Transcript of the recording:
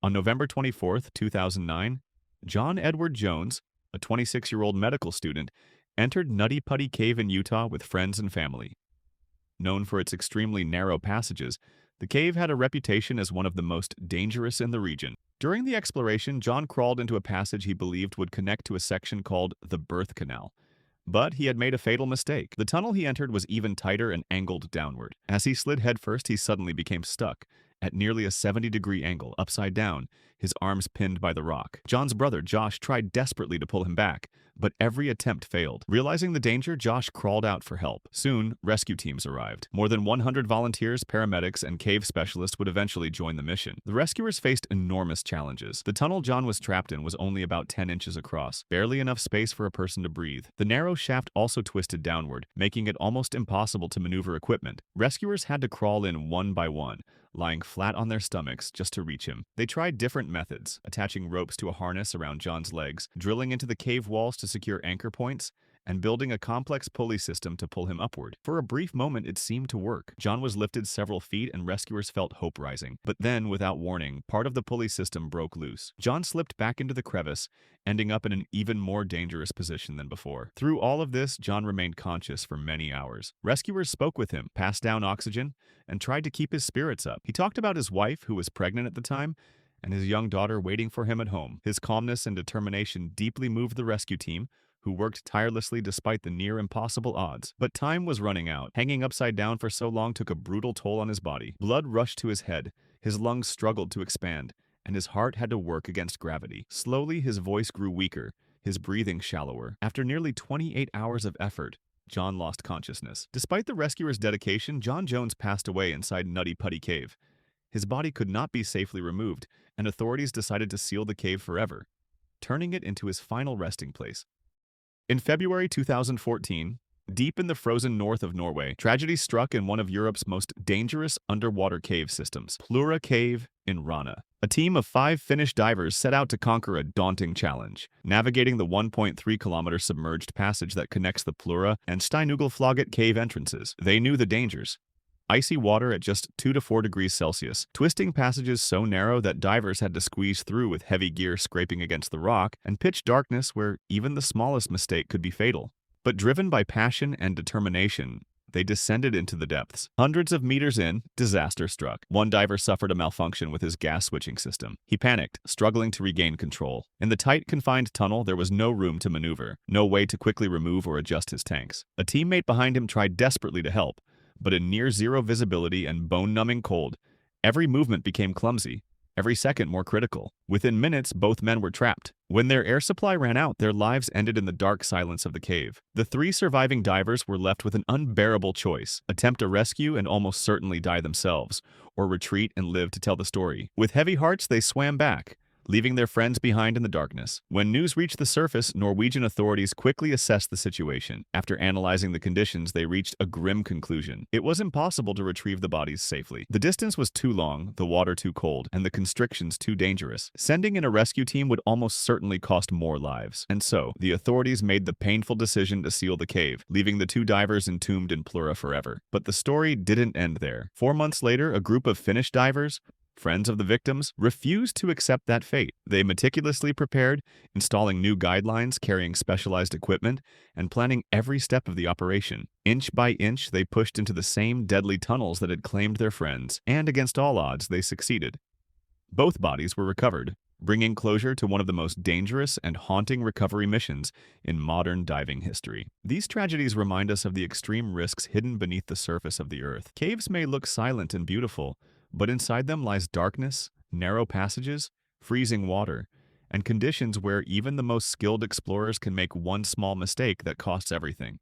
On November 24, 2009, John Edward Jones, a 26-year-old medical student, entered Nutty Putty Cave in Utah with friends and family. Known for its extremely narrow passages, the cave had a reputation as one of the most dangerous in the region. During the exploration, John crawled into a passage he believed would connect to a section called the Birth Canal. But he had made a fatal mistake. The tunnel he entered was even tighter and angled downward. As he slid headfirst, he suddenly became stuck, at nearly a 70-degree angle, upside down, his arms pinned by the rock. John's brother, Josh, tried desperately to pull him back, but every attempt failed. Realizing the danger, Josh crawled out for help. Soon, rescue teams arrived. More than 100 volunteers, paramedics, and cave specialists would eventually join the mission. The rescuers faced enormous challenges. The tunnel John was trapped in was only about 10 inches across, barely enough space for a person to breathe. The narrow shaft also twisted downward, making it almost impossible to maneuver equipment. Rescuers had to crawl in one by one, lying flat on their stomachs just to reach him. They tried different methods, attaching ropes to a harness around John's legs, drilling into the cave walls to secure anchor points, and building a complex pulley system to pull him upward. For a brief moment, it seemed to work. John was lifted several feet and rescuers felt hope rising. But then, without warning, part of the pulley system broke loose. John slipped back into the crevice, ending up in an even more dangerous position than before. Through all of this, John remained conscious for many hours. Rescuers spoke with him, passed down oxygen, and tried to keep his spirits up. He talked about his wife, who was pregnant at the time, and his young daughter waiting for him at home. His calmness and determination deeply moved the rescue team, who worked tirelessly despite the near-impossible odds. But time was running out. Hanging upside down for so long took a brutal toll on his body. Blood rushed to his head, his lungs struggled to expand, and his heart had to work against gravity. Slowly, his voice grew weaker, his breathing shallower. After nearly 28 hours of effort, John lost consciousness. Despite the rescuers' dedication, John Jones passed away inside Nutty Putty Cave. His body could not be safely removed, and authorities decided to seal the cave forever, turning it into his final resting place. In February 2014, deep in the frozen north of Norway, tragedy struck in one of Europe's most dangerous underwater cave systems, Plura Cave in Rana. A team of 5 Finnish divers set out to conquer a daunting challenge, navigating the 1.3-kilometer submerged passage that connects the Plura and Steinugelflaget cave entrances. They knew the dangers. Icy water at just 2 to 4 degrees Celsius, twisting passages so narrow that divers had to squeeze through with heavy gear scraping against the rock, and pitch darkness where even the smallest mistake could be fatal. But driven by passion and determination, they descended into the depths. Hundreds of meters in, disaster struck. One diver suffered a malfunction with his gas switching system. He panicked, struggling to regain control. In the tight, confined tunnel, there was no room to maneuver, no way to quickly remove or adjust his tanks. A teammate behind him tried desperately to help, but in near-zero visibility and bone-numbing cold, every movement became clumsy, every second more critical. Within minutes, both men were trapped. When their air supply ran out, their lives ended in the dark silence of the cave. The 3 surviving divers were left with an unbearable choice: attempt a rescue and almost certainly die themselves, or retreat and live to tell the story. With heavy hearts, they swam back, leaving their friends behind in the darkness. When news reached the surface, Norwegian authorities quickly assessed the situation. After analyzing the conditions, they reached a grim conclusion. It was impossible to retrieve the bodies safely. The distance was too long, the water too cold, and the constrictions too dangerous. Sending in a rescue team would almost certainly cost more lives. And so, the authorities made the painful decision to seal the cave, leaving the 2 divers entombed in Plura forever. But the story didn't end there. 4 months later, a group of Finnish divers, friends of the victims, refused to accept that fate. They meticulously prepared, installing new guidelines, carrying specialized equipment, and planning every step of the operation. Inch by inch, they pushed into the same deadly tunnels that had claimed their friends, and against all odds, they succeeded. Both bodies were recovered, bringing closure to one of the most dangerous and haunting recovery missions in modern diving history. These tragedies remind us of the extreme risks hidden beneath the surface of the earth. Caves may look silent and beautiful, but inside them lies darkness, narrow passages, freezing water, and conditions where even the most skilled explorers can make one small mistake that costs everything.